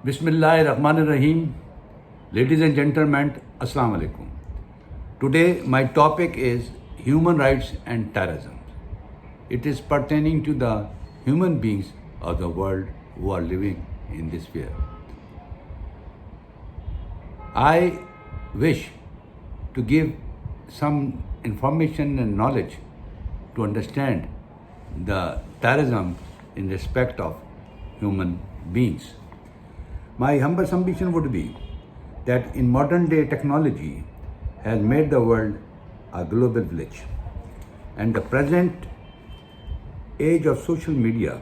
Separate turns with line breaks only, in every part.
Bismillahirrahmanirrahim. Ladies and gentlemen, Assalamu alaikum. Today my topic is human rights and terrorism. It is pertaining to the human beings of the world who are living in this sphere. I wish to give some information and knowledge to understand the terrorism in respect of human beings. My humble submission would be that in modern day technology has made the world a global village, and the present age of social media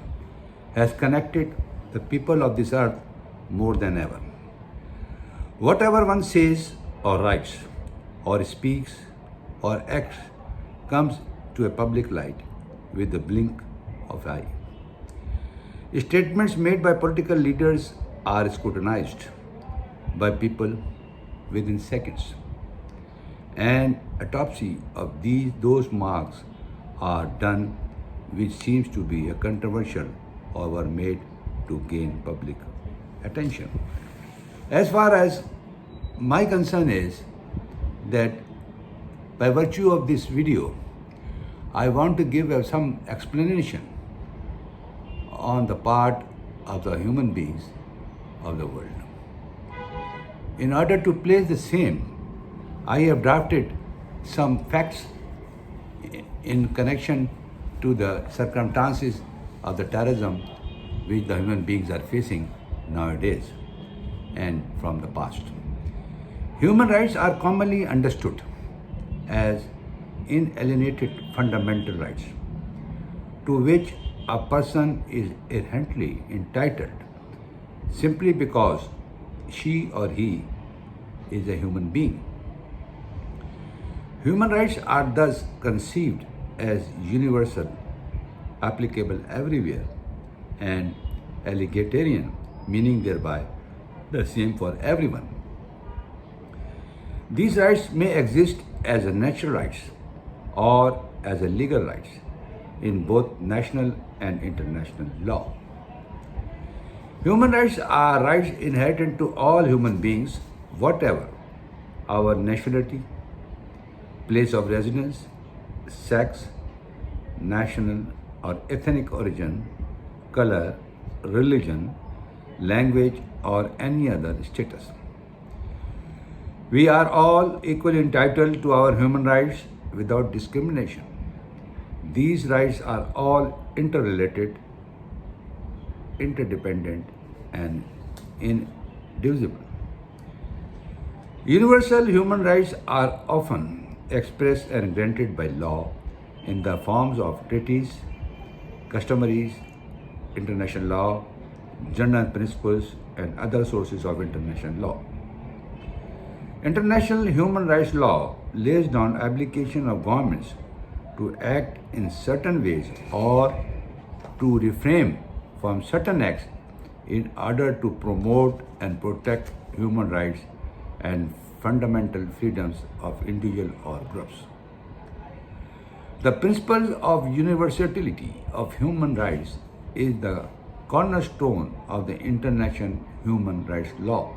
has connected the people of this earth more than ever. Whatever one says or writes or speaks or acts comes to a public light with the blink of eye. Statements made by political leaders are scrutinized by people within seconds, and autopsy of those marks are done, which seems to be a controversial or were made to gain public attention. As far as my concern is that by virtue of this video, I want to give some explanation on the part of the human beings of the world. In order to place the same, I have drafted some facts in connection to the circumstances of the terrorism which the human beings are facing nowadays and from the past. Human rights are commonly understood as inalienated fundamental rights to which a person is inherently entitled simply because she or he is a human being. Human rights are thus conceived as universal, applicable everywhere, and egalitarian, meaning thereby the same for everyone. These rights may exist as a natural rights or as a legal rights in both national and international law. Human rights are rights inherent to all human beings, whatever our nationality, place of residence, sex, national or ethnic origin, color, religion, language, or any other status. We are all equally entitled to our human rights without discrimination. These rights are all interrelated, interdependent, and indivisible. Universal human rights are often expressed and granted by law in the forms of treaties, customaries, international law, general principles, and other sources of international law. International human rights law lays down obligation of governments to act in certain ways or to refrain from certain acts in order to promote and protect human rights and fundamental freedoms of individuals or groups. The principle of universality of human rights is the cornerstone of the international human rights law.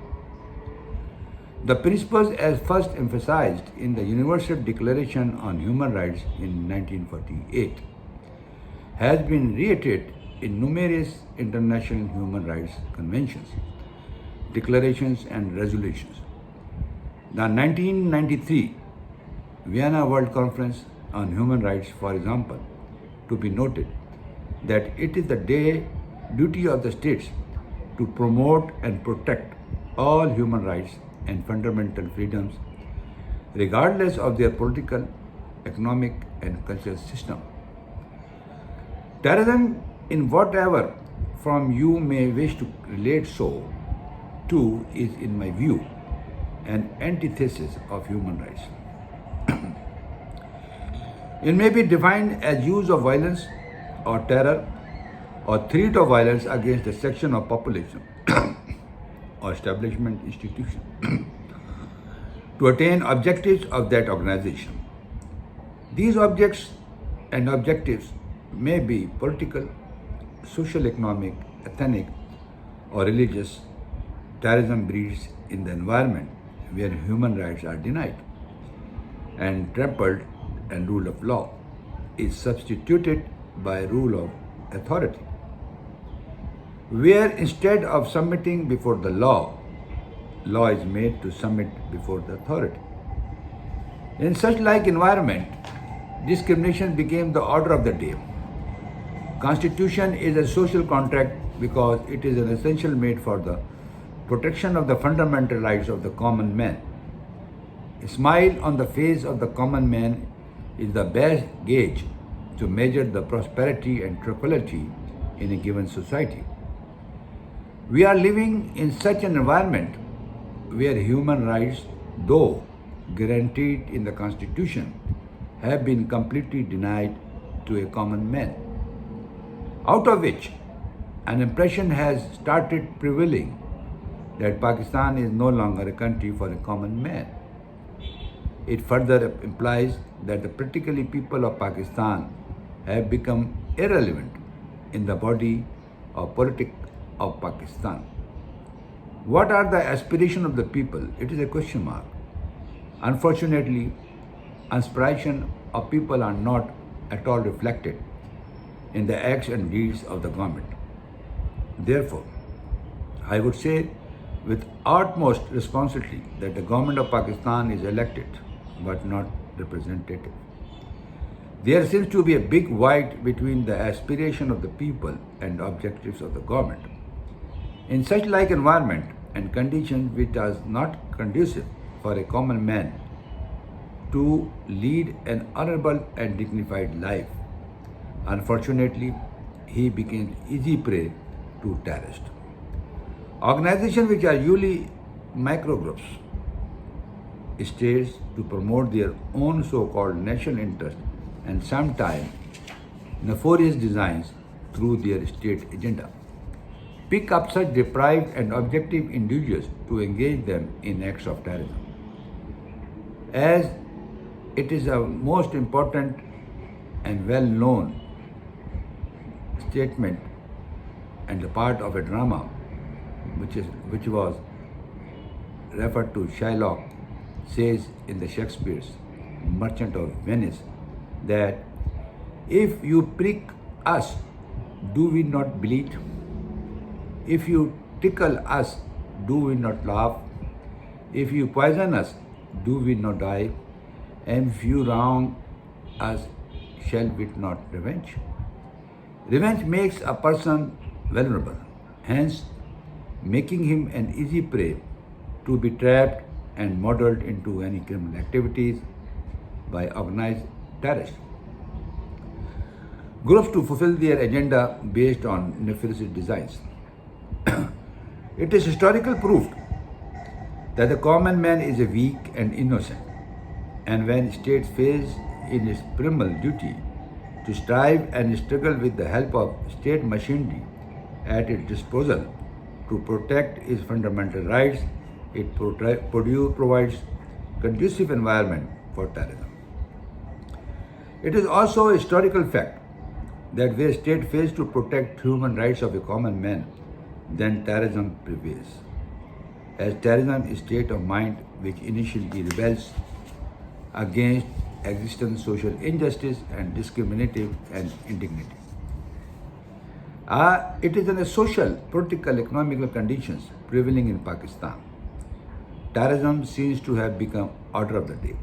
The principles as first emphasized in the Universal Declaration on Human Rights in 1948 has been reiterated in numerous international human rights conventions, declarations, and resolutions. The 1993 Vienna World Conference on Human Rights, for example, to be noted that it is the duty of the states to promote and protect all human rights and fundamental freedoms, regardless of their political, economic, and cultural system. Terrorism, in whatever form you may wish to relate so to, is, in my view, an antithesis of human rights. It may be defined as use of violence or terror or threat of violence against a section of population or establishment institution to attain objectives of that organization. These objects and objectives may be political, social, economic, ethnic, or religious, terrorism breeds in the environment where human rights are denied and trampled and rule of law is substituted by rule of authority, where instead of submitting before the law, law is made to submit before the authority. In such like environment, discrimination became the order of the day. Constitution is a social contract because it is an essential made for the protection of the fundamental rights of the common man. A smile on the face of the common man is the best gauge to measure the prosperity and tranquility in a given society. We are living in such an environment where human rights, though guaranteed in the Constitution, have been completely denied to a common man, out of which an impression has started prevailing that Pakistan is no longer a country for a common man. It further implies that the particular people of Pakistan have become irrelevant in the body of politics of Pakistan. What are the aspirations of the people? It is a question mark. Unfortunately, aspirations of people are not at all reflected in the acts and deeds of the government. Therefore, I would say with utmost responsibility that the government of Pakistan is elected but not representative. There seems to be a big void between the aspiration of the people and the objectives of the government. In such like environment and conditions which are not conducive for a common man to lead an honorable and dignified life, unfortunately, he became easy prey to terrorists. Organizations which are usually microgroups, states to promote their own so-called national interest and sometimes nefarious designs through their state agenda, pick up such deprived and objective individuals to engage them in acts of terrorism. As it is a most important and well-known statement and the part of a drama which was referred to Shylock says in the Shakespeare's Merchant of Venice that if you prick us, do we not bleed? If you tickle us, do we not laugh? If you poison us, do we not die? And if you wrong us, shall we not revenge? Revenge makes a person vulnerable, hence making him an easy prey to be trapped and modeled into any criminal activities by organized terrorists. Groups to fulfill their agenda based on nefarious designs. It is historical proof that the common man is a weak and innocent, and when state fails in its primal duty to strive and struggle with the help of state machinery at its disposal to protect its fundamental rights, it provides conducive environment for terrorism. It is also a historical fact that where state fails to protect human rights of a common man, then terrorism prevails. As terrorism is a state of mind which initially rebels against existing social injustice and discriminative and indignity. It is in the social, political, economical conditions prevailing in Pakistan. Terrorism seems to have become order of the day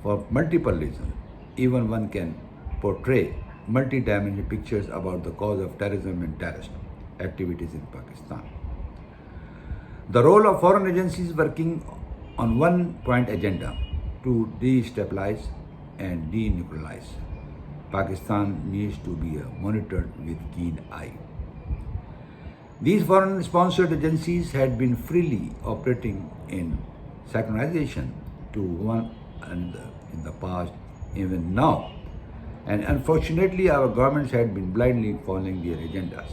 for multiple reasons. Even one can portray multi-dimensional pictures about the cause of terrorism and terrorist activities in Pakistan. The role of foreign agencies working on one-point agenda to destabilize and denuclearize Pakistan needs to be monitored with keen eye. These foreign-sponsored agencies had been freely operating in synchronization to one another in the past, even now, and unfortunately our governments had been blindly following their agendas.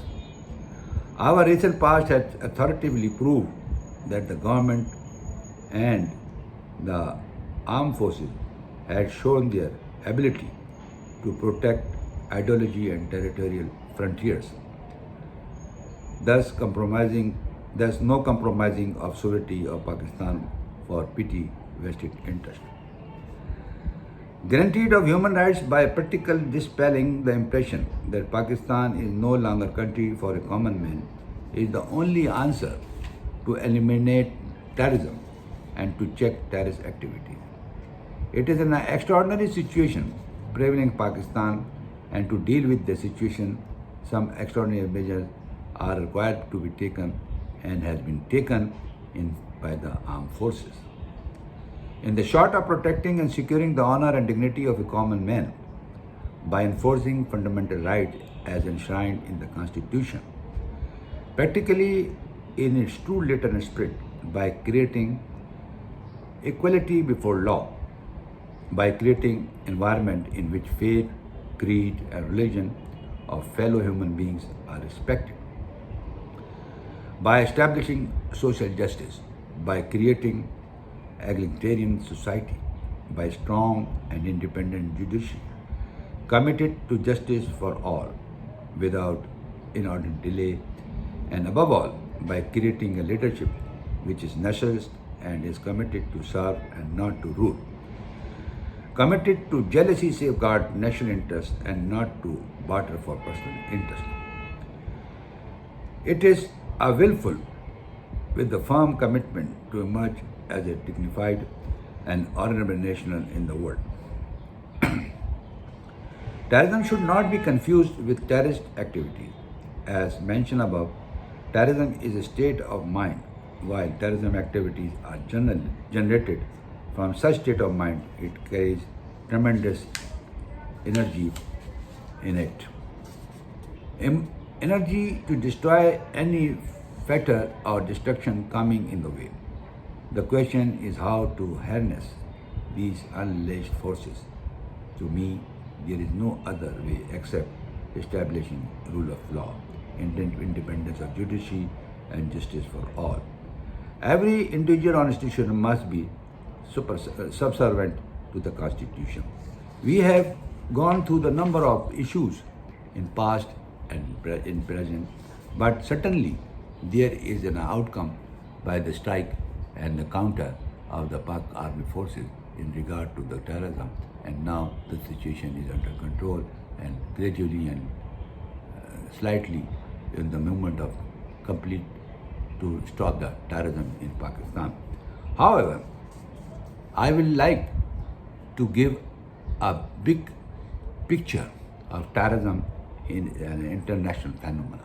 Our recent past has authoritatively proved that the government and the armed forces had shown their ability to protect ideology and territorial frontiers, thus compromising There's no compromising of sovereignty of Pakistan for petty vested interest. Guaranteed of human rights by practically dispelling the impression that Pakistan is no longer a country for a common man is the only answer to eliminate terrorism and to check terrorist activities. It is an extraordinary situation prevailing in Pakistan, and to deal with the situation, some extraordinary measures are required to be taken and has been taken in by the armed forces. In the short of protecting and securing the honor and dignity of a common man by enforcing fundamental rights as enshrined in the Constitution, practically in its true letter and spirit, by creating equality before law, by creating environment in which faith, creed, and religion of fellow human beings are respected, by establishing social justice, by creating egalitarian society, by strong and independent judiciary, committed to justice for all, without inordinate delay, and above all, by creating a leadership which is nationalist and is committed to serve and not to rule, committed to jealously safeguard national interests and not to barter for personal interest. It is a willful with the firm commitment to emerge as a dignified and honorable nation in the world. Terrorism should not be confused with terrorist activities. As mentioned above, terrorism is a state of mind, while terrorism activities are generated from such state of mind. It carries tremendous energy in it. Energy to destroy any factor or destruction coming in the way. The question is how to harness these unleashed forces. To me, there is no other way except establishing rule of law, independence of judiciary, and justice for all. Every individual or institution must be subservient to the Constitution. We have gone through the number of issues in past and in present, but certainly there is an outcome by the strike and the counter of the Pak army forces in regard to the terrorism, and now the situation is under control and gradually and slightly in the movement of complete to stop the terrorism in Pakistan. However, I will like to give a big picture of terrorism in an international phenomenon.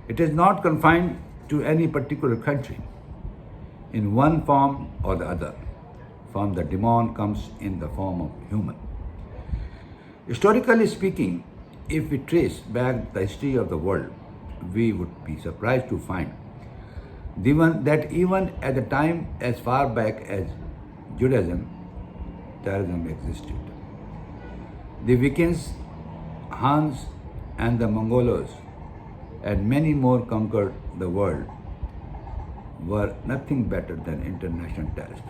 It is not confined to any particular country. In one form or the other, from the demon comes in the form of human. Historically speaking, if we trace back the history of the world, we would be surprised to find that even at the time as far back as Judaism, terrorism existed. The Vikings, Huns, and the Mongols, and many more conquered the world, were nothing better than international terrorists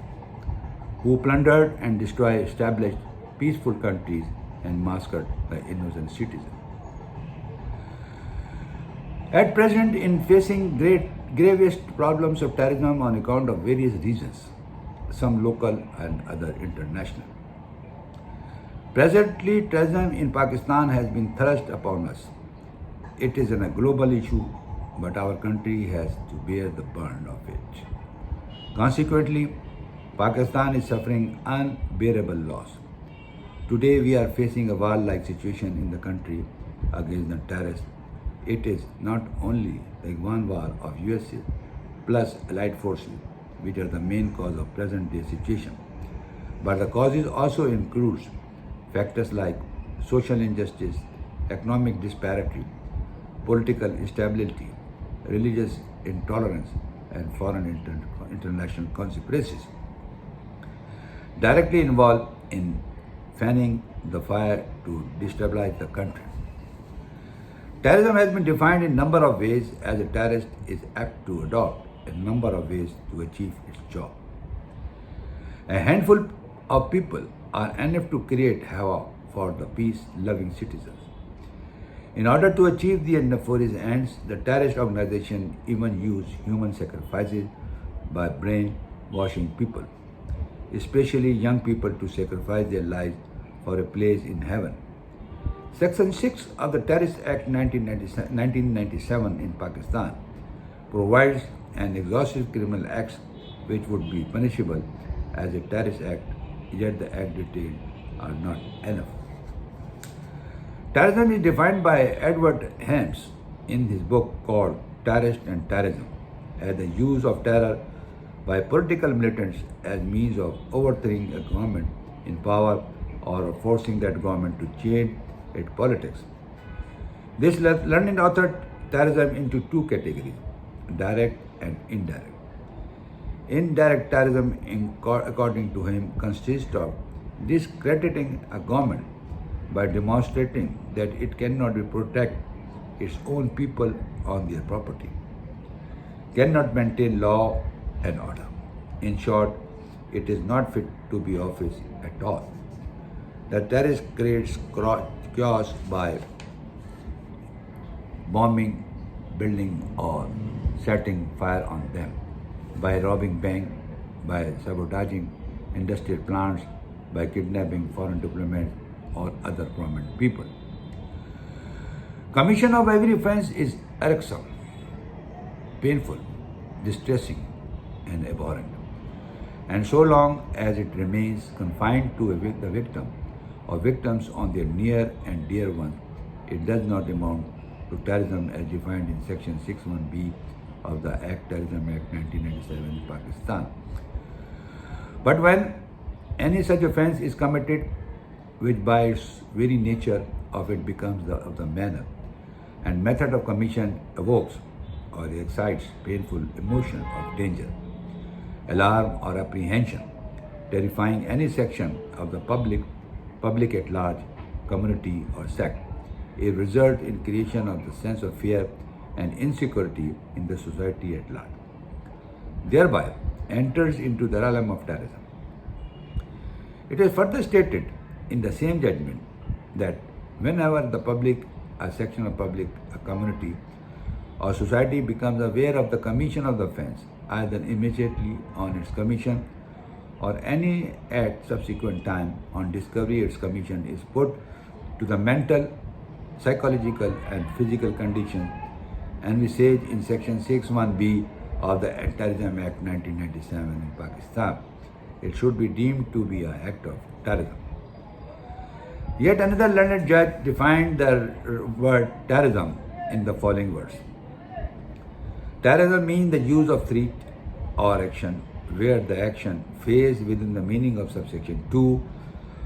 who plundered and destroyed established peaceful countries and massacred the innocent citizens. At present, in facing gravest problems of terrorism on account of various reasons, some local and other international. Presently, terrorism in Pakistan has been thrust upon us. It is a global issue, but our country has to bear the burden of it. Consequently, Pakistan is suffering unbearable loss. Today, we are facing a war-like situation in the country against the terrorists. It is not only the one war of USA plus allied forces which are the main cause of present-day situation, but the causes also includes factors like social injustice, economic disparity, political instability, religious intolerance, and foreign international conspiracies, directly involved in fanning the fire to destabilize the country. Terrorism has been defined in a number of ways as a terrorist is apt to adopt a number of ways to achieve its job. A handful of people are enough to create havoc for the peace-loving citizens. In order to achieve the nefarious ends, the terrorist organization even used human sacrifices by brainwashing people, especially young people, to sacrifice their lives for a place in heaven. Section 6 of the Terrorist Act 1997 in Pakistan provides an exhaustive criminal acts which would be punishable as a terrorist act, yet the act detailed are not enough. Terrorism is defined by Edward Helms in his book called Terrorist and Terrorism as the use of terror by political militants as means of overthrowing a government in power or of forcing that government to change its politics. This learned authored terrorism into two categories, direct and indirect. Indirect terrorism, according to him, consists of discrediting a government by demonstrating that it cannot protect its own people on their property, cannot maintain law and order. In short, it is not fit to be office at all. The terrorist creates chaos by bombing, building, or setting fire on them, by robbing banks, by sabotaging industrial plants, by kidnapping foreign diplomats or other prominent people. Commission of every offense is irksome, painful, distressing, and abhorrent. And so long as it remains confined to the victim or victims on their near and dear ones, it does not amount to terrorism as defined in Section 61B of the Terrorism Act 1997 in Pakistan. But when any such offense is committed, which by its very nature of it becomes of the manner and method of commission evokes or excites painful emotion of danger, alarm or apprehension, terrifying any section of the public at large, community or sect, it results in creation of the sense of fear and insecurity in the society at large. Thereby enters into the realm of terrorism. It is further stated in the same judgment that whenever the public, a section of public, a community or society becomes aware of the commission of the offense, either immediately on its commission or any at subsequent time on discovery its commission, is put to the mental, psychological and physical condition envisaged in Section 61B of the Terrorism Act 1997 in Pakistan, it should be deemed to be an act of terrorism. Yet another learned judge defined the word terrorism in the following words. Terrorism means the use of threat or action where the action falls within the meaning of subsection 2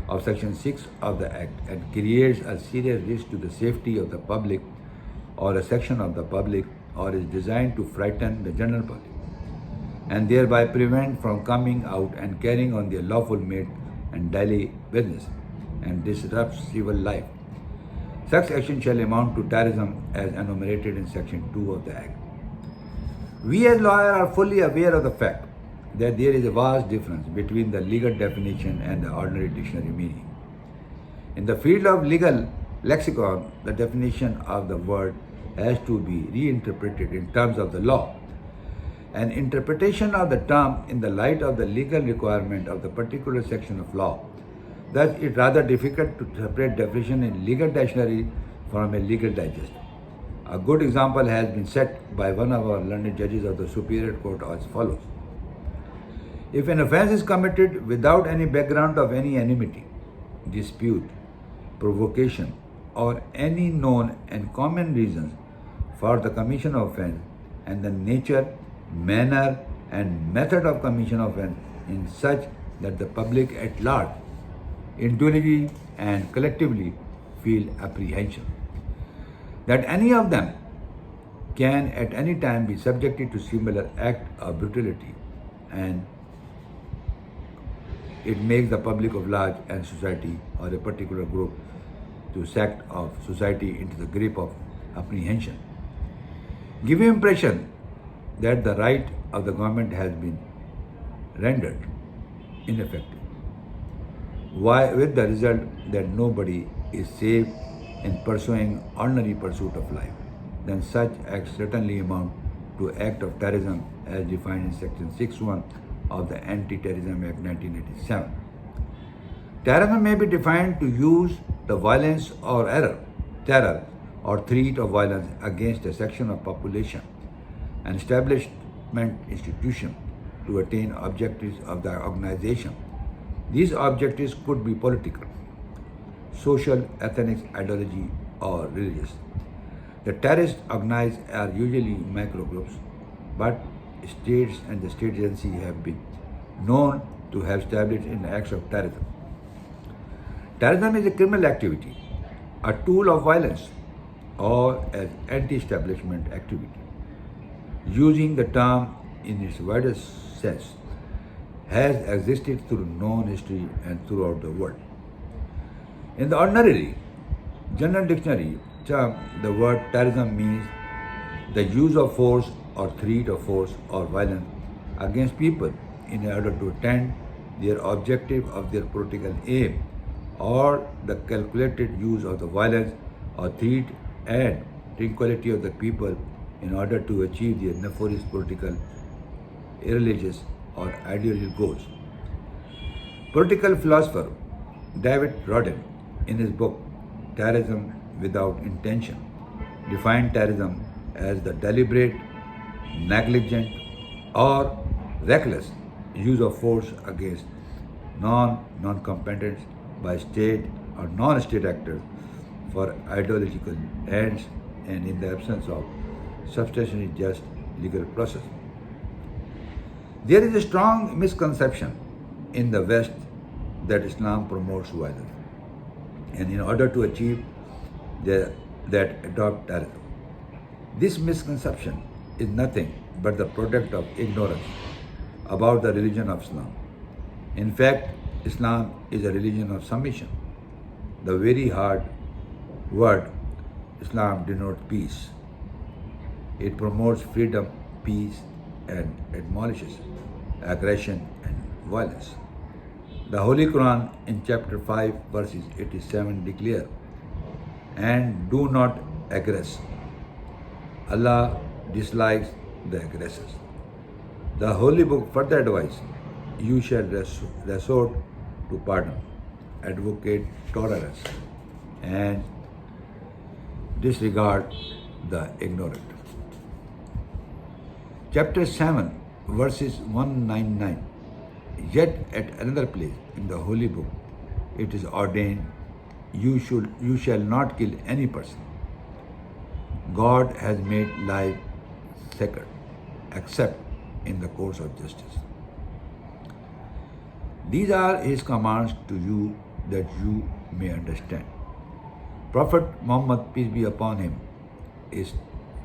of Section 6 of the Act and creates a serious risk to the safety of the public or a section of the public, or is designed to frighten the general public and thereby prevent from coming out and carrying on their lawful made and daily business and disrupts civil life. Such action shall amount to terrorism as enumerated in Section 2 of the Act. We as lawyers are fully aware of the fact that there is a vast difference between the legal definition and the ordinary dictionary meaning. In the field of legal lexicon, the definition of the word has to be reinterpreted in terms of the law. An interpretation of the term in the light of the legal requirement of the particular section of law. Thus, it is rather difficult to separate definition in legal dictionary from a legal digest. A good example has been set by one of our learned judges of the Superior Court as follows. If an offense is committed without any background of any enmity, dispute, provocation, or any known and common reasons for the commission of offense, and the nature, manner, and method of commission of offense in such that the public at large, individually and collectively, feel apprehension that any of them can at any time be subjected to similar act of brutality, and it makes the public of large and society or a particular group to sect of society into the grip of apprehension, giving impression that the right of the government has been rendered ineffective, with the result that nobody is safe in pursuing ordinary pursuit of life, then such acts certainly amount to act of terrorism as defined in Section 6.1 of the Anti-Terrorism Act 1987. Terrorism may be defined to use the violence or terror or threat of violence against a section of population, an establishment, institution to attain objectives of the organization. These objectives could be political, social, ethnic, ideology, or religious. The terrorists organized are usually micro groups, but states and the state agency have been known to have established in acts of terrorism. Terrorism is a criminal activity, a tool of violence, or as anti-establishment activity. Using the term in its widest sense has existed through known history and throughout the world. In the ordinary general dictionary term, the word terrorism means the use of force or threat of force or violence against people in order to attain their objective of their political aim, or the calculated use of the violence or threat and tranquility of the people in order to achieve their nefarious political, irreligious, or ideological goals. Political philosopher David Rodin, in his book Terrorism Without Intention, defined terrorism as the deliberate, negligent, or reckless use of force against non-combatants by state or non-state actors for ideological ends and in the absence of substantially just legal process. There is a strong misconception in the West that Islam promotes violence, and in order to achieve that adopt terrorism. This misconception is nothing but the product of ignorance about the religion of Islam. In fact, Islam is a religion of submission. The very hard word Islam denotes peace. It promotes freedom, peace, and admonishes aggression and violence. The Holy Quran in chapter 5 verses 87 declare, "And do not aggress. Allah dislikes the aggressors." The Holy Book further advises, "You shall resort to pardon, advocate tolerance, and disregard the ignorant." Chapter 7, verses 199. Yet at another place in the Holy Book, it is ordained, you shall not kill any person. God has made life sacred, except in the course of justice. These are His commands to you that you may understand. Prophet Muhammad, peace be upon him, is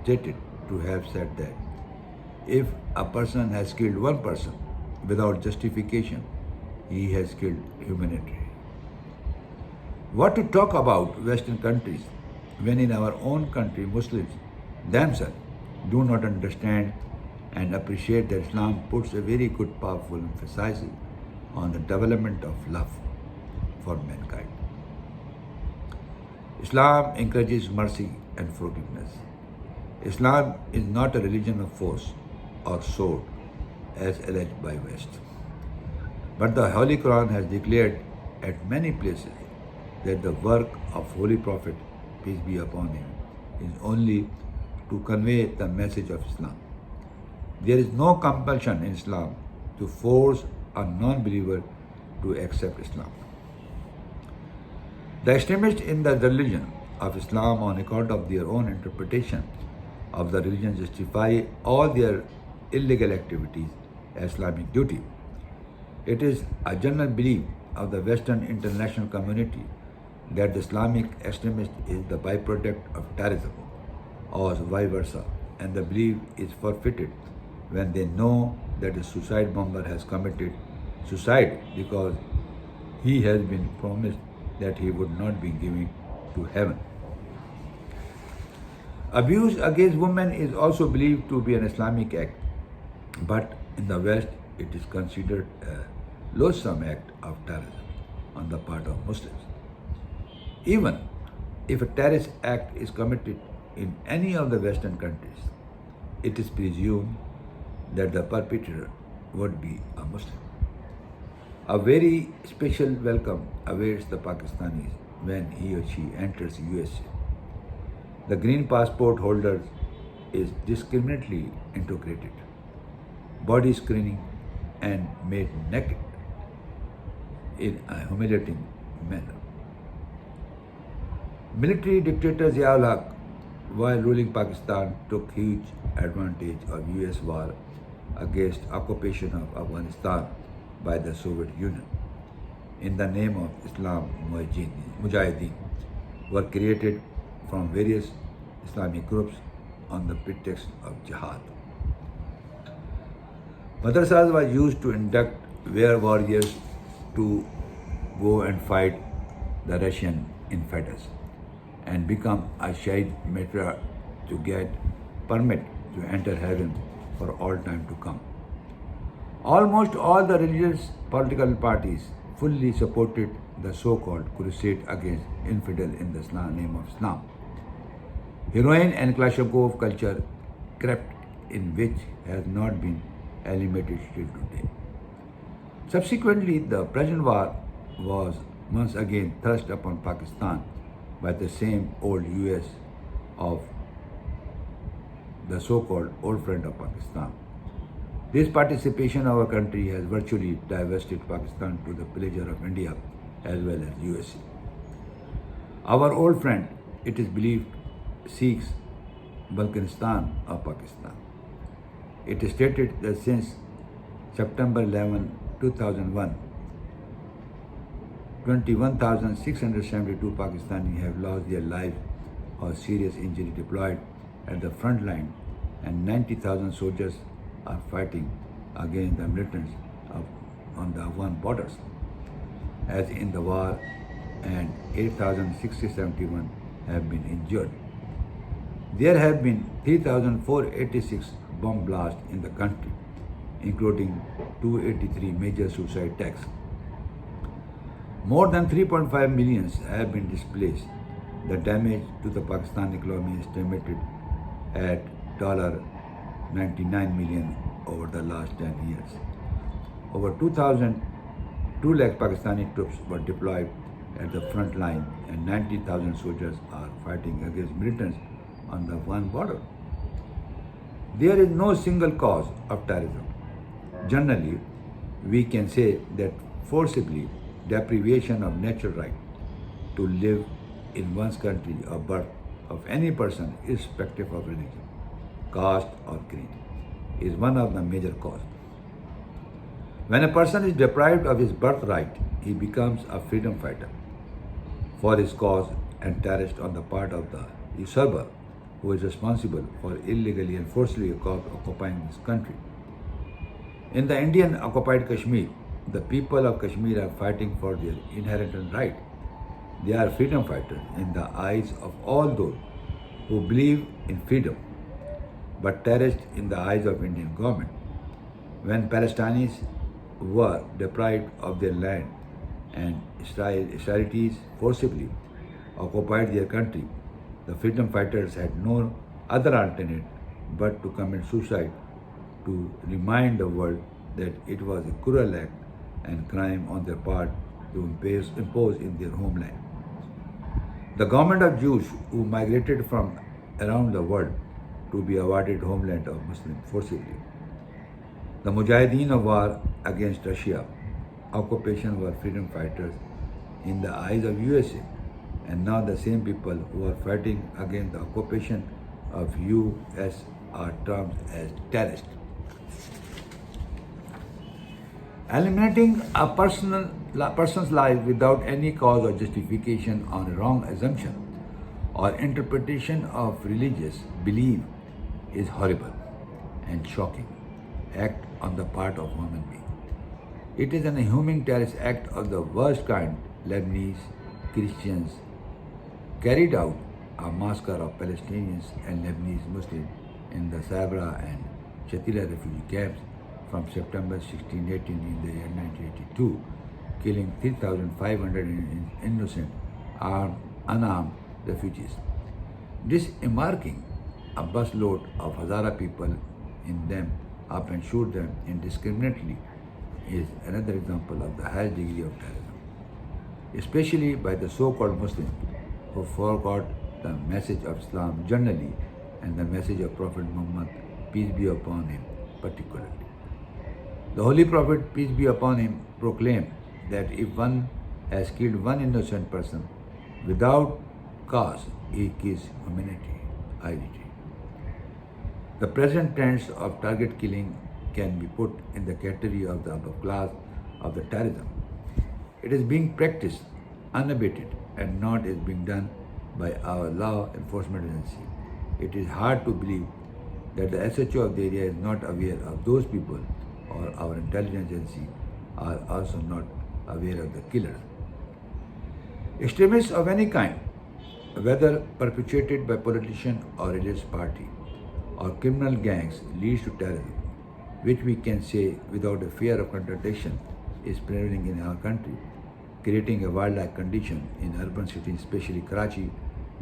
stated to have said that if a person has killed one person without justification, he has killed humanity. What to talk about Western countries when in our own country Muslims themselves do not understand and appreciate that Islam puts a very good, powerful emphasis on the development of love for mankind. Islam encourages mercy and forgiveness. Islam is not a religion of force or sword as alleged by West. But the Holy Quran has declared at many places that the work of Holy Prophet, peace be upon him, is only to convey the message of Islam. There is no compulsion in Islam to force a non-believer to accept Islam. The extremists in the religion of Islam, on account of their own interpretation of the religion, justify all their illegal activities as Islamic duty. It is a general belief of the Western international community that the Islamic extremist is the byproduct of terrorism, or vice versa, and the belief is forfeited when they know that a suicide bomber has committed suicide because he has been promised that he would not be given to heaven. Abuse against women is also believed to be an Islamic act, but in the West it is considered a loathsome act of terrorism on the part of Muslims. Even If a terrorist act is committed in any of the Western countries, it is presumed that the perpetrator would be a Muslim. A very special welcome awaits the Pakistanis when he or she enters USA. The green passport holder is discriminately integrated, body screening, and made naked in a humiliating manner. Military dictator Ziaul Haq, while ruling Pakistan, took huge advantage of US war against occupation of Afghanistan by the Soviet Union. In the name of Islam, Mujahideen were created from various Islamic groups on the pretext of jihad. Madrasas were used to induct war warriors to go and fight the Russian invaders and become a Shahid Mitra to get permit to enter heaven for all time to come. Almost all the religious political parties fully supported the so-called crusade against infidel in the name of Islam. Heroin and Kalashnikov culture crept in, which has not been eliminated till today. Subsequently, the present war was once again thrust upon Pakistan by the same old US of the so-called old friend of Pakistan. This participation of our country has virtually divested Pakistan to the pleasure of India as well as USA. Our old friend, it is believed, seeks Balkanistan of Pakistan. It is stated that since September 11, 2001, 21,672 Pakistanis have lost their lives or serious injury deployed at the front line, and 90,000 soldiers are fighting against the militants on the Afghan borders, as in the war, and 8,671 have been injured. There have been 3,486 bomb blasts in the country, including 283 major suicide attacks. More than 3.5 million have been displaced. The damage to the Pakistan economy is estimated at $99 million over the last 10 years. Over 2 lakh Pakistani troops were deployed at the front line, and 90,000 soldiers are fighting against militants on the Afghan border. There is no single cause of terrorism. Generally, we can say that forcibly deprivation of natural right to live in one's country of birth of any person, irrespective of religion, caste or creed, is one of the major causes. When a person is deprived of his birthright, he becomes a freedom fighter for his cause and terrorist on the part of the usurper who is responsible for illegally and forcibly occupying this country. In the Indian occupied Kashmir, the people of Kashmir are fighting for their inherent right. They are freedom fighters in the eyes of all those who believe in freedom, but terrorists in the eyes of Indian government. When Palestinians were deprived of their land and Israelis forcibly occupied their country, the freedom fighters had no other alternative but to commit suicide to remind the world that it was a cruel act and crime on their part to impose in their homeland. The government of Jews who migrated from around the world to be awarded homeland of Muslims forcibly. The Mujahideen of war against Russia occupation were freedom fighters in the eyes of USA, and now the same people who are fighting against the occupation of US are termed as terrorists. Eliminating a person's life without any cause or justification on a wrong assumption or interpretation of religious belief is horrible and shocking act on the part of human being. It is an inhuman terrorist act of the worst kind. Lebanese Christians carried out a massacre of Palestinians and Lebanese Muslims in the Sabra and Shatila refugee camps from September 1618 in the year 1982, killing 3,500 innocent, unarmed refugees. Disembarking a busload of Hazara people in them up and shoot them indiscriminately is another example of the highest degree of terrorism, especially by the so-called Muslims who forgot the message of Islam generally and the message of Prophet Muhammad, peace be upon him, particularly. The Holy Prophet, peace be upon him, proclaimed that if one has killed one innocent person without cause, he kills humanity, IDT. The present trends of target killing can be put in the category of the upper class of the terrorism. It is being practiced unabated and not is being done by our law enforcement agency. It is hard to believe that the SHO of the area is not aware of those people, or our intelligence agency are also not aware of the killers. Extremists of any kind, whether perpetrated by politician or religious party or criminal gangs, leads to terrorism, which we can say without a fear of contradiction is prevailing in our country, creating a warlike condition in urban cities, especially Karachi,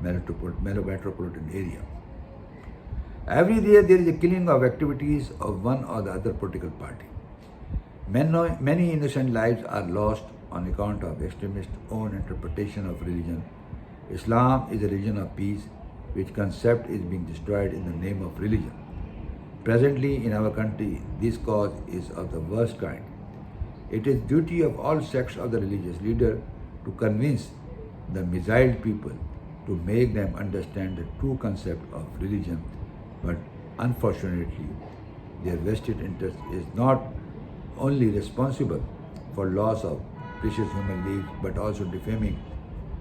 metropolitan area. Every day there is a killing of activities of one or the other political party. Many innocent lives are lost on account of extremists' own interpretation of religion. Islam is a religion of peace, which concept is being destroyed in the name of religion. Presently in our country, this cause is of the worst kind. It is duty of all sects of the religious leader to convince the misled people, to make them understand the true concept of religion, but unfortunately, their vested interest is not only responsible for loss of precious human lives, but also defaming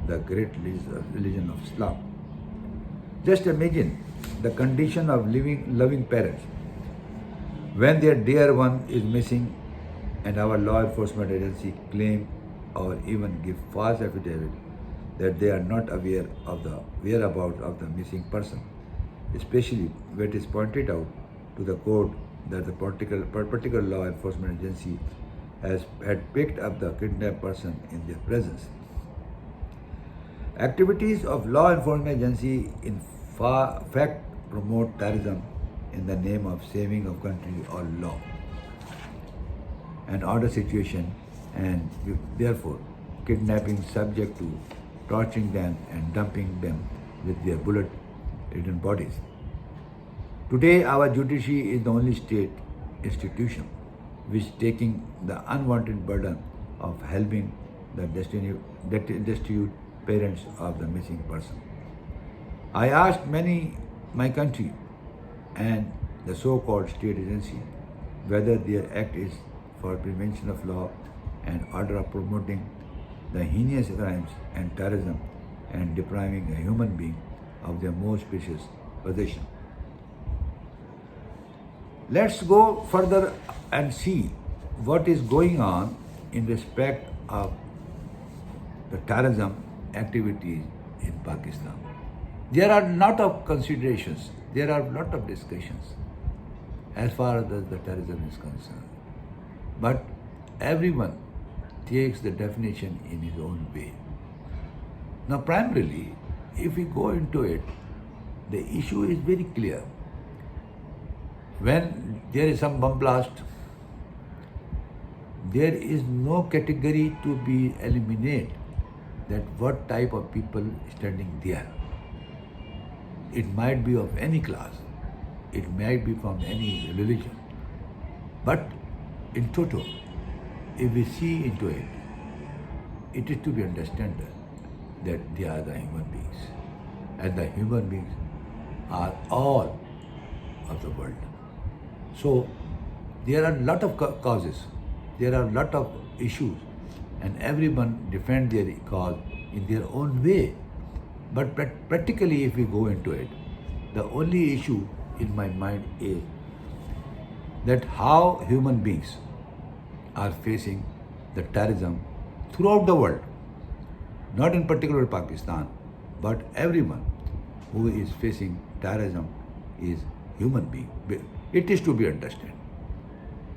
the great religion of Islam. Just imagine the condition of loving parents when their dear one is missing and our law enforcement agency claim or even give false affidavit that they are not aware of the whereabouts of the missing person, especially when it is pointed out to the court that the particular law enforcement agency had picked up the kidnapped person in their presence. Activities of law enforcement agency in fact promote terrorism in the name of saving of country or law and order situation, and therefore kidnapping subject to torturing them and dumping them with their bullet-ridden bodies. Today, our judiciary is the only state institution which is taking the unwanted burden of helping the destitute parents of the missing person. I asked my country and the so-called state agency whether their act is for prevention of law and order of promoting the heinous crimes and terrorism and depriving a human being of their most precious possession. Let's go further and see what is going on in respect of the terrorism activities in Pakistan. There are a lot of considerations, there are a lot of discussions as far as the terrorism is concerned. But everyone takes the definition in his own way. Now, primarily, if we go into it, the issue is very clear. When there is some bomb blast, there is no category to be eliminated that what type of people standing there. It might be of any class, it might be from any religion, but in total, if we see into it, it is to be understood that they are the human beings, and the human beings are all of the world. So there are a lot of causes, there are a lot of issues, and everyone defends their cause in their own way. But practically, if we go into it, the only issue in my mind is that how human beings are facing the terrorism throughout the world, not in particular Pakistan, but everyone who is facing terrorism is human being. It is to be understood.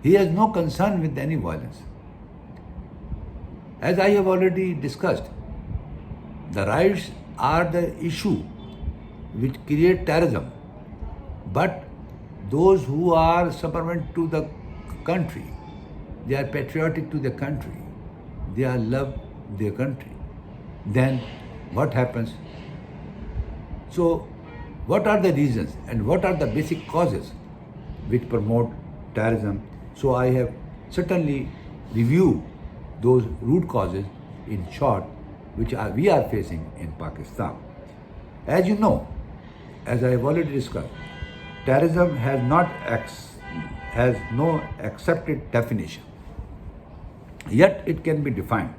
He has no concern with any violence. As I have already discussed, the rights are the issue which create terrorism. But those who are subservient to the country, they are patriotic to the country, they are love their country, then what happens? So, what are the reasons and what are the basic causes which promote terrorism? So, I have certainly reviewed those root causes in short, which we are facing in Pakistan. As you know, as I have already discussed, terrorism has no accepted definition. Yet it can be defined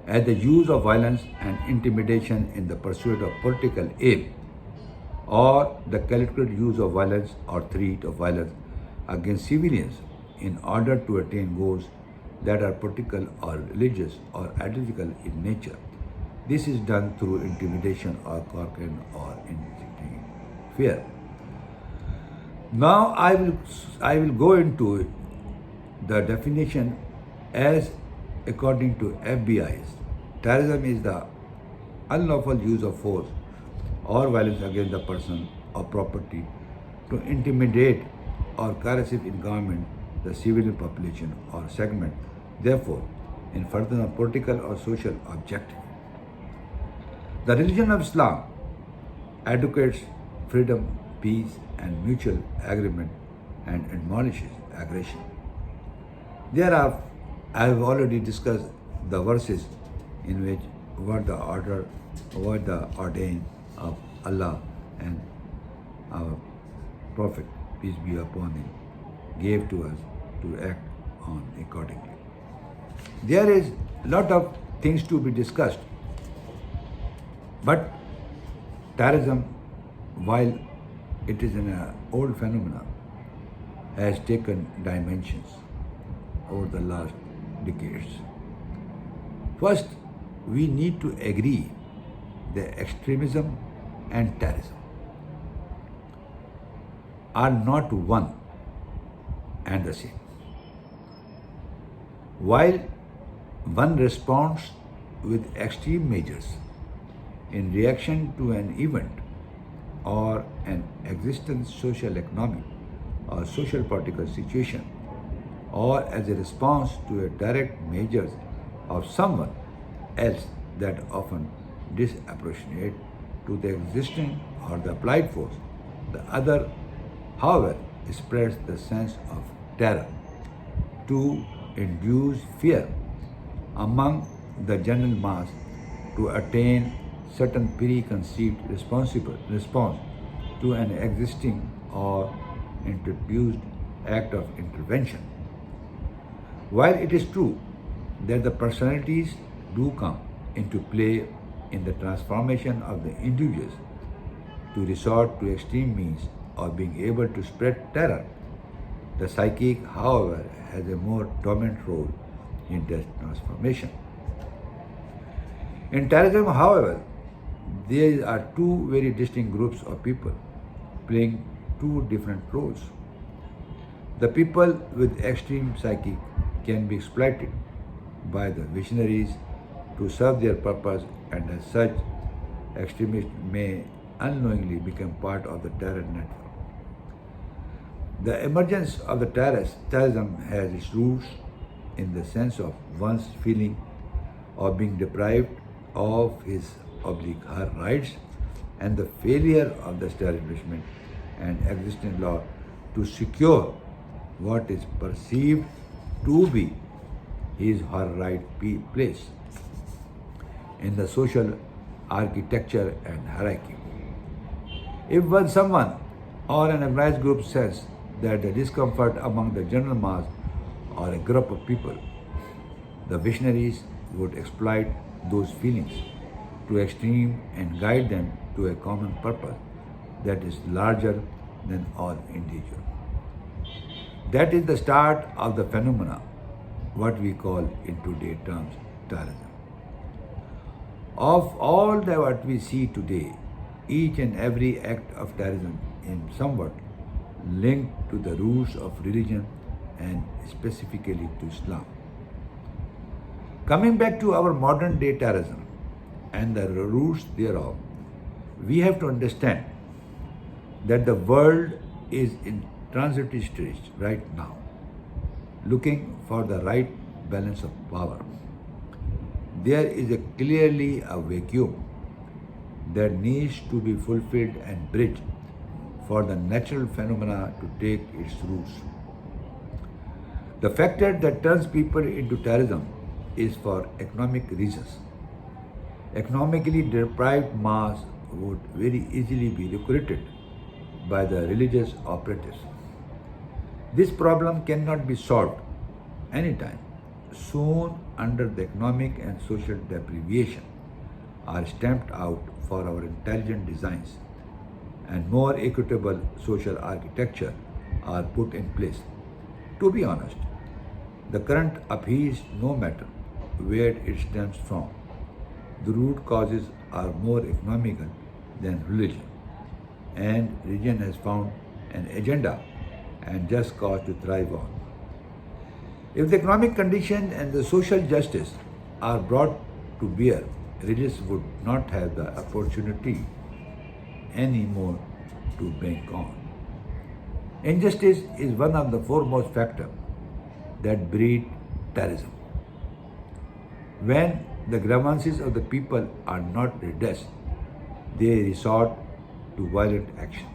as the use of violence and intimidation in the pursuit of political aim, or the calculated use of violence or threat of violence against civilians in order to attain goals that are political or religious or ideological in nature. This is done through intimidation or coercion or inciting fear. Now I will go into the definition as according to FBI's. Terrorism is the unlawful use of force or violence against the person or property to intimidate or coercive in government, the civilian population or segment, therefore in furtherance of political or social objective. The religion of Islam advocates freedom, peace, and mutual agreement and admonishes aggression. I have already discussed the verses in which what the ordain of Allah and our Prophet, peace be upon him, gave to us to act on accordingly. There is a lot of things to be discussed, but terrorism, while it is an old phenomenon, has taken dimensions over the last decades. First, we need to agree that extremism and terrorism are not one and the same. While one responds with extreme measures in reaction to an event or an existing social, economic, or social political situation, or as a response to a direct measures of someone else that often disproportionate to the existing or the applied force. The other, however, spreads the sense of terror to induce fear among the general mass to attain certain preconceived response to an existing or introduced act of intervention. While it is true that the personalities do come into play in the transformation of the individuals to resort to extreme means of being able to spread terror, the psychic, however, has a more dominant role in that transformation. In terrorism, however, there are two very distinct groups of people playing two different roles. The people with extreme psychic can be exploited by the visionaries to serve their purpose, and as such, extremists may unknowingly become part of the terror network. The emergence of the terrorism has its roots in the sense of one's feeling of being deprived of his her rights and the failure of the establishment and existing law to secure what is perceived to be his her right place in the social architecture and hierarchy. If someone or an organized group says that the discomfort among the general mass or a group of people, the visionaries would exploit those feelings to extreme and guide them to a common purpose that is larger than all individual. That is the start of the phenomena, what we call in today's terms terrorism. Of all that what we see today, each and every act of terrorism is somewhat linked to the roots of religion and specifically to Islam. Coming back to our modern day terrorism, and the roots thereof, we have to understand that the world is in transitory stage right now, looking for the right balance of power. There is clearly a vacuum that needs to be fulfilled and bridged for the natural phenomena to take its roots. The factor that turns people into terrorism is for economic reasons. Economically deprived mass would very easily be recruited by the religious operatives. This problem cannot be solved anytime soon under the economic and social deprivation are stamped out for our intelligent designs and more equitable social architecture are put in place. To be honest, the current upheaval, no matter where it stems from, the root causes are more economical than religion, and religion has found an agenda and just cause to thrive on. If the economic condition and the social justice are brought to bear, religious would not have the opportunity anymore to bank on. Injustice is one of the foremost factors that breed terrorism. When the grievances of the people are not redressed, they resort to violent action.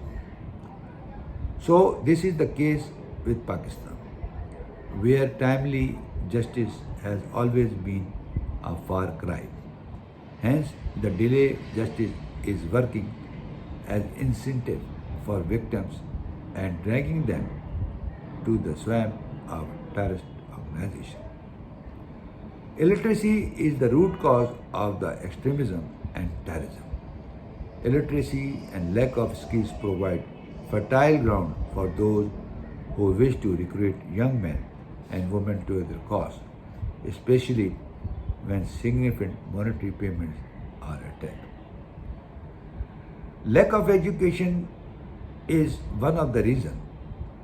So, this is the case with Pakistan, where timely justice has always been a far cry. Hence, the delay justice is working as incentive for victims and dragging them to the swamp of terrorist organization. Illiteracy is the root cause of the extremism and terrorism. Illiteracy and lack of skills provide fertile ground for those who wish to recruit young men and women to their cause, especially when significant monetary payments are attacked. Lack of education is one of the reasons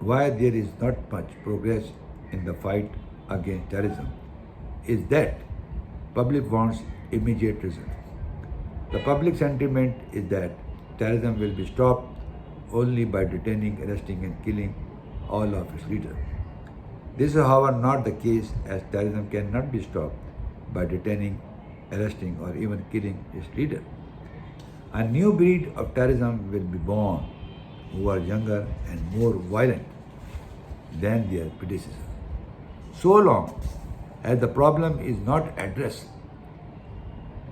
why there is not much progress in the fight against terrorism is that public wants immediate results. The public sentiment is that terrorism will be stopped only by detaining, arresting and killing all of its leaders. This is however not the case, as terrorism cannot be stopped by detaining, arresting or even killing its leader. A new breed of terrorism will be born who are younger and more violent than their predecessors. So long as the problem is not addressed,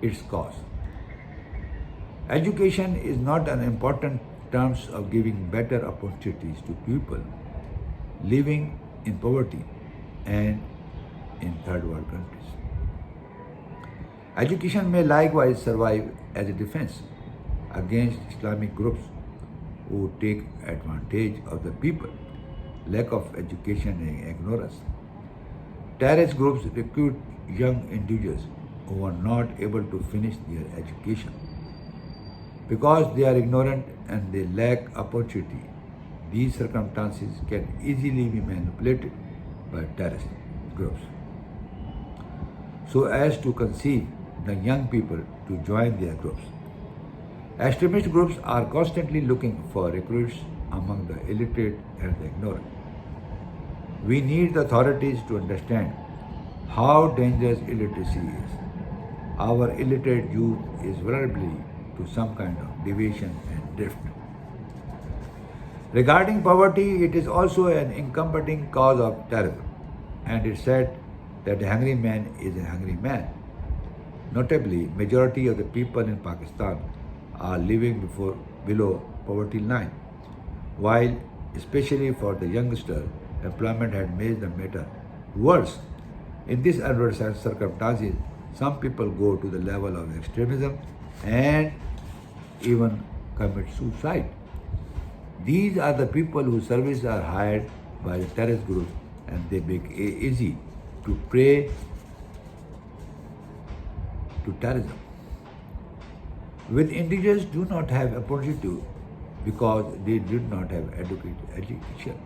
its cause. Education is not an important terms of giving better opportunities to people living in poverty and in third world countries. Education may likewise survive as a defense against Islamic groups who take advantage of the people, lack of education and ignorance. Terrorist groups recruit young individuals who are not able to finish their education. Because they are ignorant and they lack opportunity, these circumstances can easily be manipulated by terrorist groups so as to conceive the young people to join their groups. Extremist groups are constantly looking for recruits among the illiterate and the ignorant. We need the authorities to understand how dangerous illiteracy is. Our illiterate youth is vulnerable to some kind of deviation and drift. Regarding poverty, it is also an encompassing cause of terrorism, and it is said that a hungry man is a hungry man. Notably, majority of the people in Pakistan are living below poverty line, while especially for the youngster, employment had made the matter worse. In these adverse circumstances, some people go to the level of extremism and even commit suicide. These are the people whose services are hired by the terrorist groups and they make it easy to prey to terrorism. With individuals do not have opportunity because they did not have adequate education.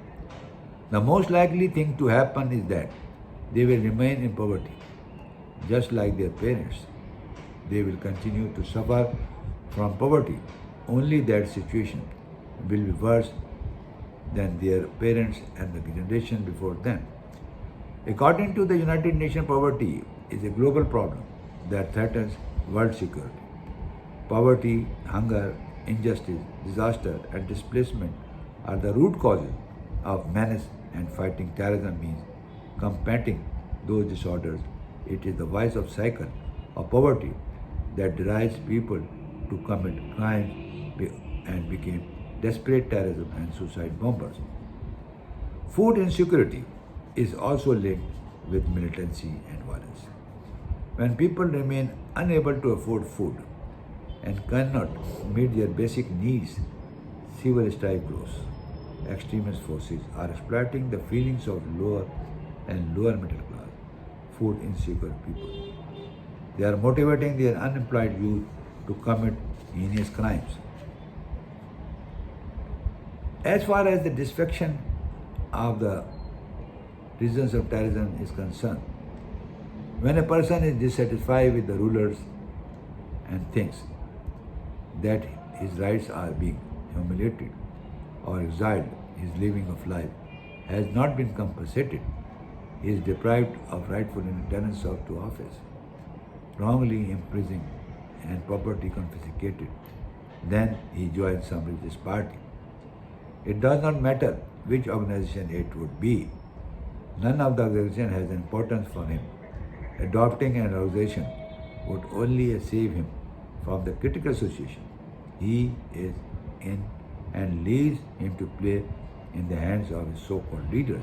The most likely thing to happen is that they will remain in poverty, just like their parents. they will continue to suffer from poverty. Only that situation will be worse than their parents and the generation before them. According to the United Nations, poverty is a global problem that threatens world security. Poverty, hunger, injustice, disaster, and displacement are the root causes of menace, and fighting terrorism means combating those disorders. It is the vicious cycle of poverty that drives people to commit crimes and became desperate terrorism and suicide bombers. Food insecurity is also linked with militancy and violence. When people remain unable to afford food and cannot meet their basic needs, civil strife grows. Extremist forces are exploiting the feelings of lower and lower middle class, food insecure people. They are motivating their unemployed youth to commit heinous crimes. As far as the destruction of the reasons of terrorism is concerned, when a person is dissatisfied with the rulers and thinks that his rights are being humiliated or exiled, his living of life has not been compensated, he is deprived of rightful entrance to office, wrongly imprisoned and property confiscated, then he joins some religious party. It does not matter which organization it would be. None of the organization has importance for him. Adopting an organization would only save him from the critical situation he is in and leaves him to play in the hands of his so-called leaders.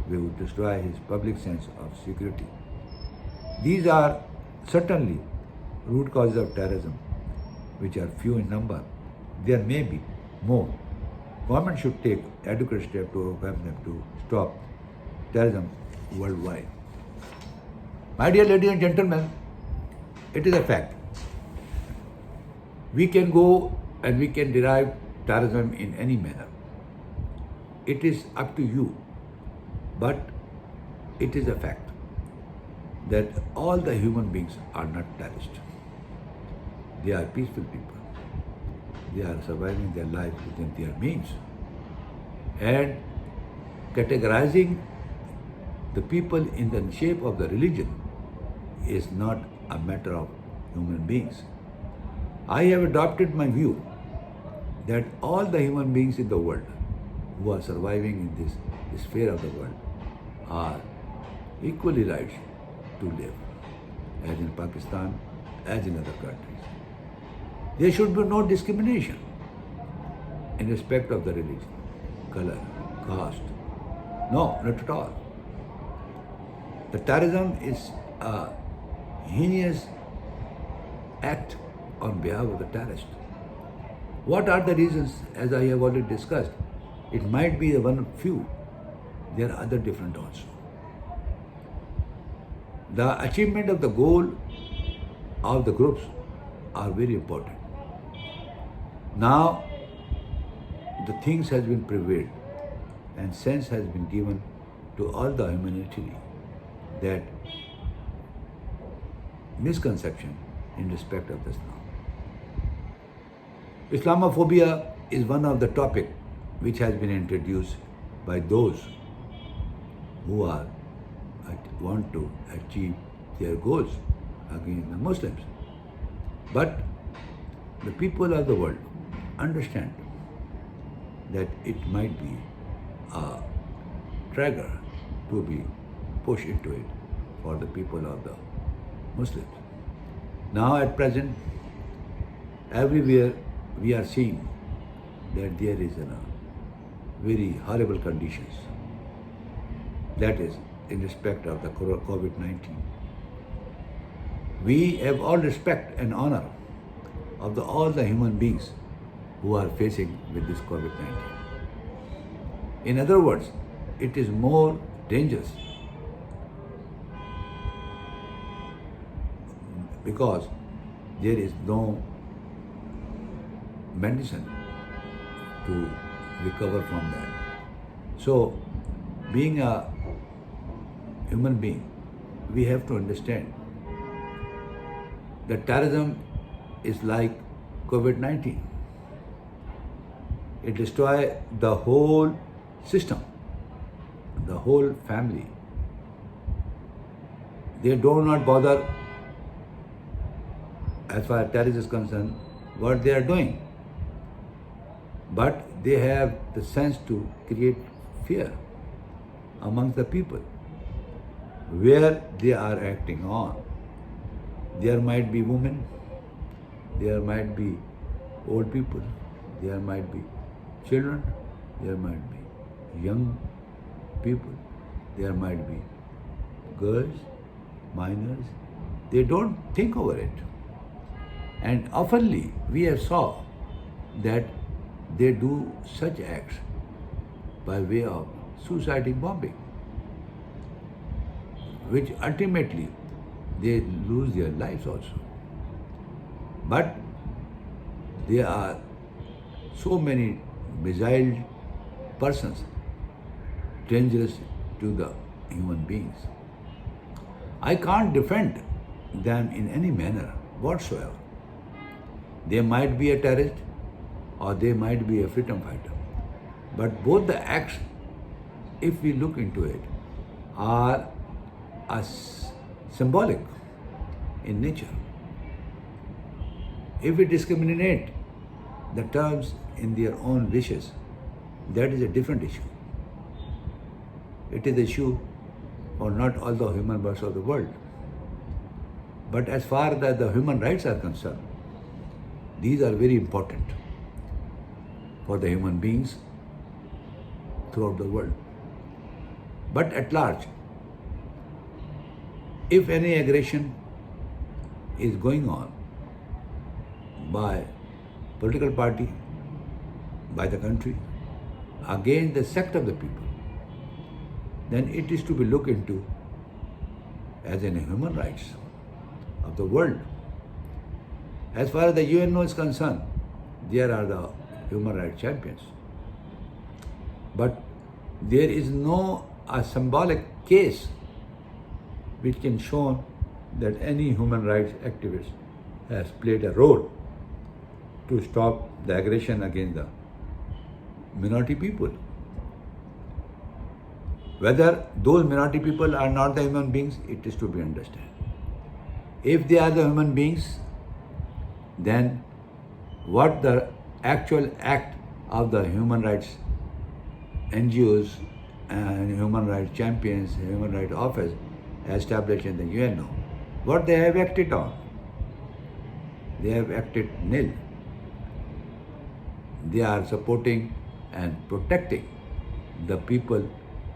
We would destroy his public sense of security. These are certainly root causes of terrorism, which are few in number. There may be more. Government should take adequate steps to overcome them to stop terrorism worldwide. My dear ladies and gentlemen, it is a fact. We can go and we can derive terrorism in any manner. It is up to you. But it is a fact that all the human beings are not terrorists. They are peaceful people. They are surviving their life within their means. And categorizing the people in the shape of the religion is not a matter of human beings. I have adopted my view that all the human beings in the world who are surviving in this sphere of the world are equally right to live, as in Pakistan, as in other countries. There should be no discrimination in respect of the religion, color, caste. No, not at all. The terrorism is a heinous act on behalf of the terrorist. What are the reasons? As I have already discussed, it might be one few. There are other different also. The achievement of the goal of the groups are very important. Now, the things has been prevailed and sense has been given to all the humanity that misconception in respect of Islam. Islamophobia is one of the topic which has been introduced by those who want to achieve their goals against the Muslims. But the people of the world understand that it might be a trigger to be pushed into it for the people of the Muslims. Now at present, everywhere we are seeing that there is a very horrible conditions. That is in respect of the COVID-19. We have all respect and honor of all the human beings who are facing with this COVID-19. In other words, it is more dangerous because there is no medicine to recover from that. So, being a human being, we have to understand the terrorism is like COVID-19. It destroys the whole system, the whole family. They do not bother, as far as terrorism is concerned, what they are doing. But they have the sense to create fear amongst the people where they are acting on. There might be women, there might be old people, there might be children, there might be young people, there might be girls, minors. They don't think over it. And oftenly we have saw that they do such acts by way of suicidal bombing, which ultimately they lose their lives also. But there are so many missile persons dangerous to the human beings. I can't defend them in any manner whatsoever. They might be a terrorist or they might be a freedom fighter. But both the acts, if we look into it, are symbolic in nature. If we discriminate the terms in their own wishes, that is a different issue. It is an issue for not all the human beings of the world. But as far as the human rights are concerned, these are very important for the human beings throughout the world. But at large, if any aggression is going on by political party, by the country, against the sect of the people, then it is to be looked into as in human rights of the world. As far as the UNO is concerned, there are the human rights champions. But there is no a symbolic case which can show that any human rights activist has played a role to stop the aggression against the minority people. Whether those minority people are not the human beings, it is to be understood. If they are the human beings, then what the actual act of the human rights NGOs and human rights champions, human rights office established in the UNO, what they have acted on? They have acted nil. They are supporting and protecting the people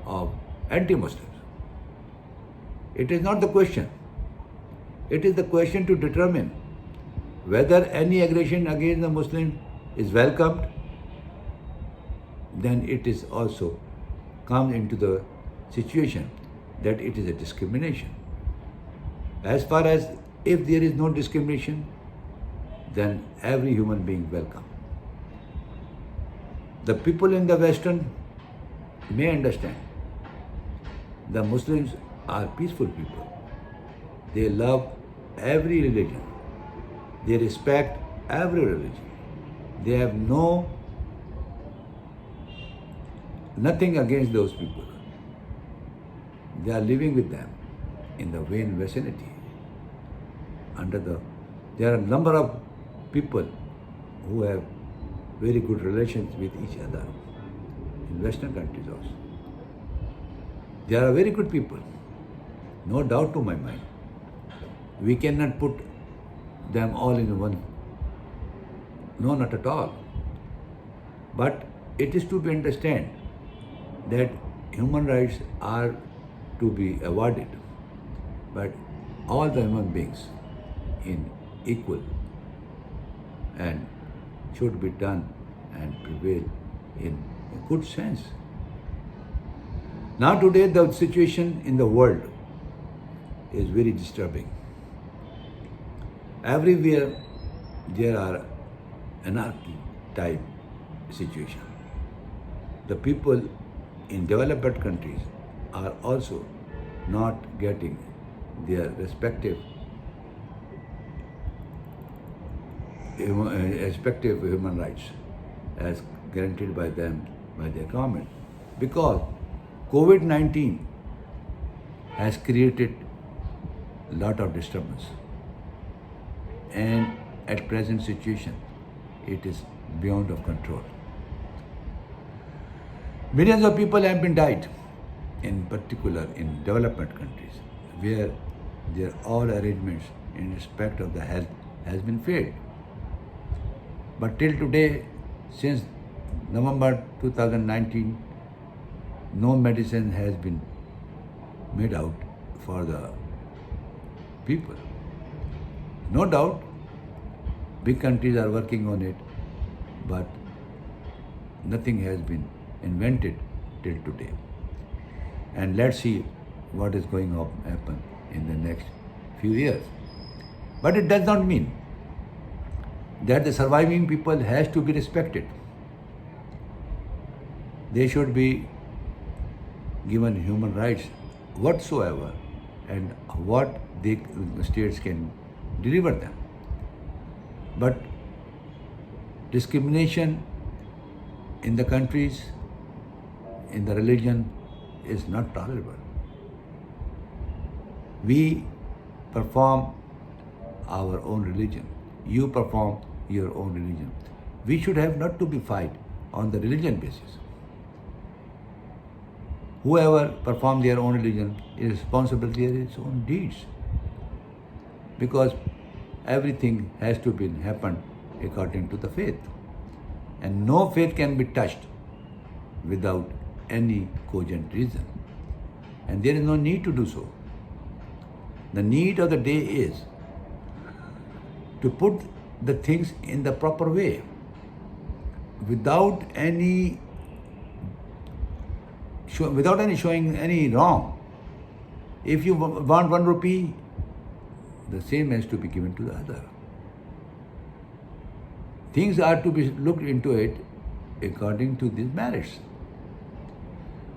of anti-Muslims. It is not the question. It is the question to determine whether any aggression against the Muslim is welcomed, then it is also comes into the situation that it is a discrimination. As far as if there is no discrimination, then every human being welcome. The people in the Western may understand. The Muslims are peaceful people. They love every religion. They respect every religion. They have nothing against those people. They are living with them in the vicinity. There are a number of people who have very good relations with each other in Western countries also. They are very good people, no doubt to my mind. We cannot put them all in one. No, not at all. But it is to be understood that human rights are to be awarded, but all the human beings in equal and should be done and prevail in a good sense. Now today the situation in the world is very disturbing. Everywhere there are anarchy type situation. The people in developed countries are also not getting their respective respective human rights as guaranteed by them, by their government. Because COVID-19 has created a lot of disturbance. And at present situation, it is beyond of control. Millions of people have been died, in particular in development countries, where their all arrangements in respect of the health has been failed. But till today, since November 2019, no medicine has been made out for the people. No doubt, big countries are working on it, but nothing has been invented till today. And let's see what is going to happen in the next few years. But it does not mean that the surviving people has to be respected. They should be given human rights whatsoever and what the states can deliver them. But discrimination in the countries, in the religion is not tolerable. We perform our own religion. You perform your own religion. We should have not to be fight on the religion basis. Whoever performs their own religion is responsible for his own deeds. Because everything has to be happen according to the faith. And no faith can be touched without any cogent reason. And there is no need to do so. The need of the day is to put the things in the proper way without any showing any wrong. If you want 1 rupee, the same has to be given to the other. Things are to be looked into it according to these merits.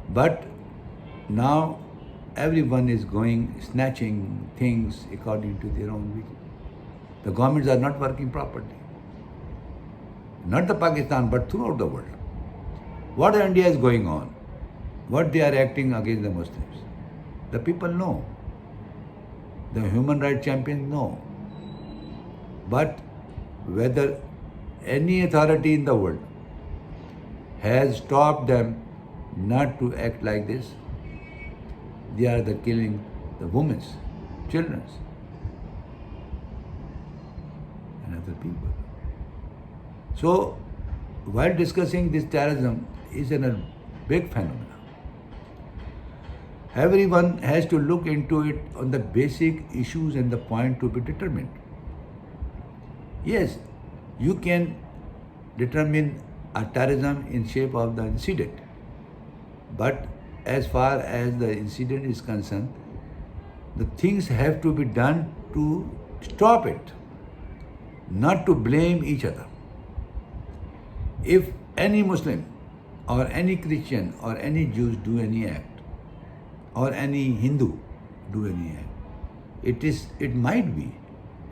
But now everyone is going snatching things according to their own vision. The governments are not working properly. Not the Pakistan, but throughout the world. What India is going on, what they are acting against the Muslims, the people know. The human rights champions know. But whether any authority in the world has stopped them not to act like this, they are the killing the women's, children's, and other people. So, while discussing this terrorism is a big phenomenon. Everyone has to look into it on the basic issues and the point to be determined. Yes, you can determine a terrorism in shape of the incident. But as far as the incident is concerned, the things have to be done to stop it, not to blame each other. If any Muslim or any Christian or any Jews do any act, or any Hindu do any act, it might be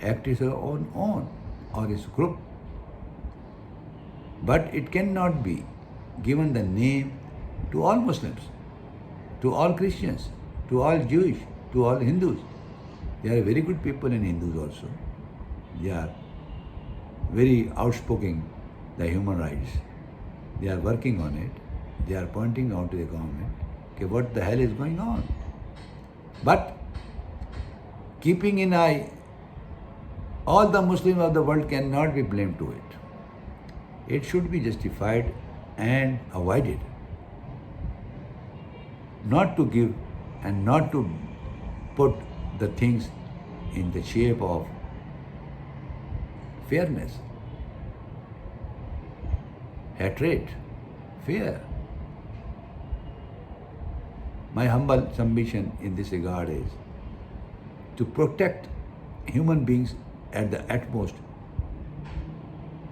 act is on or is group. But it cannot be given the name to all Muslims, to all Christians, to all Jewish, to all Hindus. There are very good people in Hindus also. They are very outspoken, the human rights. They are working on it. They are pointing out to the government, okay, what the hell is going on. But keeping in eye, all the Muslims of the world cannot be blamed to it. It should be justified and avoided. Not to give and not to put the things in the shape of fairness, hatred, fear. My humble submission in this regard is to protect human beings at the utmost,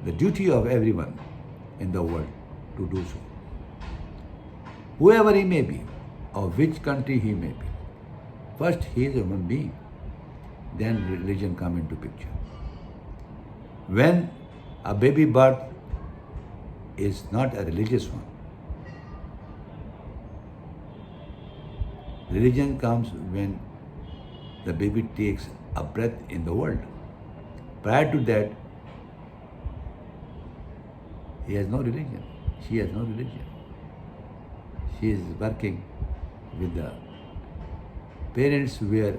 the duty of everyone in the world to do so. Whoever he may be, or which country he may be, first he is a human being, then religion come into picture. When A baby birth is not a religious one. Religion comes when the baby takes a breath in the world. Prior to that, he has no religion. She has no religion. She is working with the parents where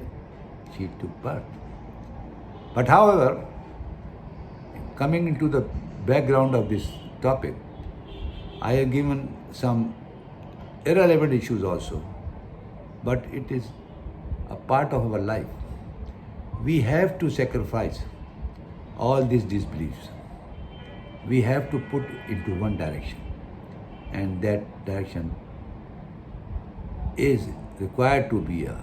she took birth. But however, coming into the background of this topic, I have given some irrelevant issues also, but it is a part of our life. We have to sacrifice all these disbeliefs. We have to put into one direction, and that direction is required to be a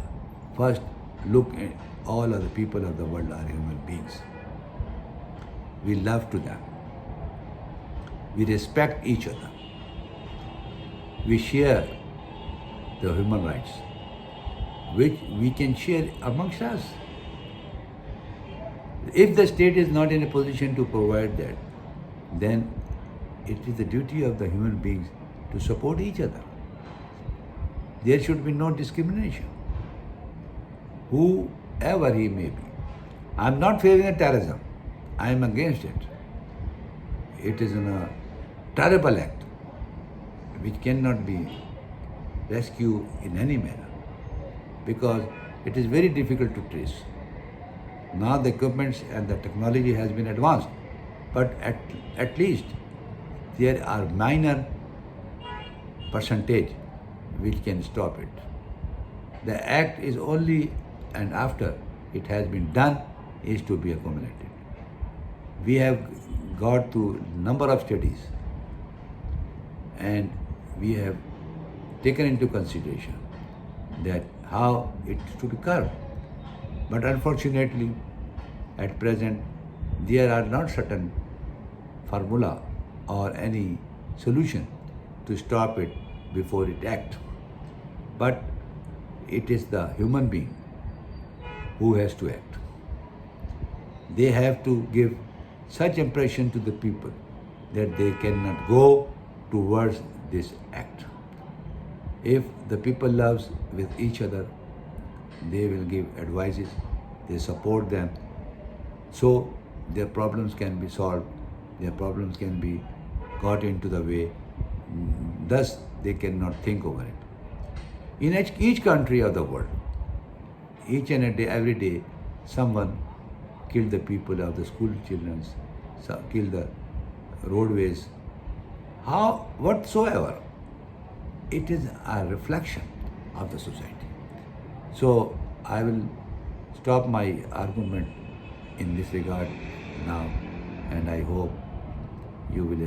first look at all other people of the world are human beings. We love to them. We respect each other. We share the human rights, which we can share amongst us. If the state is not in a position to provide that, then it is the duty of the human beings to support each other. There should be no discrimination, whoever he may be. I am not favoring terrorism. I am against it. It is a terrible act which cannot be rescued in any manner because it is very difficult to trace. Now the equipments and the technology has been advanced, but at least there are minor percentage which can stop it. The act is only and after it has been done is to be accumulated. We have got to number of studies and we have taken into consideration that how it is to be curbed. But unfortunately, at present, there are not certain formula or any solution to stop it before it acts. But it is the human being who has to act. They have to give such impression to the people that they cannot go towards this act. If the people loves with each other, they will give advices, they support them, so their problems can be solved, their problems can be got into the way, thus they cannot think over it. In each country of the world, each and every day, someone killed the people of the school children, killed the roadways, how whatsoever. It is a reflection of the society. So I will stop my argument in this regard now, and I hope you will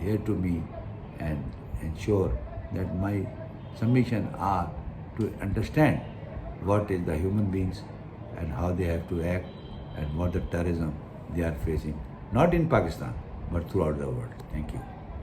hear to me and ensure that my submission are to understand what is the human beings and how they have to act and what the terrorism they are facing, not in Pakistan, but throughout the world. Thank you.